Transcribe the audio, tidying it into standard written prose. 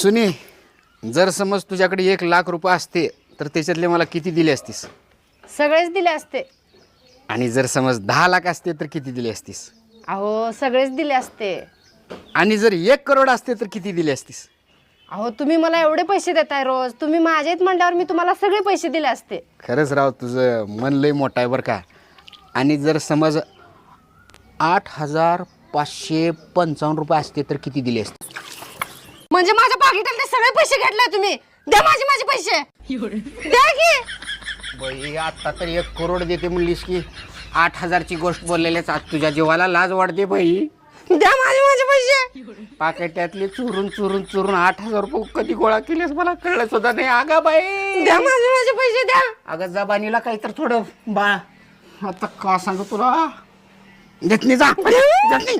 सुनी, जर समज तुझ्याकडे 1,00,000 रुपये असते तर त्याच्यातले मला किती दिले असतीस? सगळेच दिले असते. आणि जर समज 10,00,000 असते तर किती दिले असतीस? अहो सगळेच दिले असते. आणि जर 1 करोड असते तर किती दिले असतीस? अहो तुम्ही मला एवढे पैसे देताय रोज, तुम्ही माझ्या आहेत म्हणल्यावर मी तुम्हाला सगळे पैसे दिले असते. खरंच राव, तुझं मन लय मोठं आहे बरं का. आणि जर समज 8,555 रुपये असते तर किती दिले असते? म्हणजे माझ्या पाकिटातले सगळे पैसे घेतले तुम्ही. द्या माझे पैसे. द्या की. बाई, आता तर 1 करोड देते म्हणलीस की 8,000ची गोष्ट बोललेल्याच आज तुझ्या जीवाला लाज वाटते बाई. द्या माझे पैसे. पाकिटातले चुरून चुरून चुरून 8,000 रुपये कधी गोळा केलेस मला कळलं सुद्धा नाही. अगा बाई, द्या माझे पैसे द्या. अगं जबानीला काही तर थोडं बा. आता का सांगू तुला, देत नाही जा, देत नाही.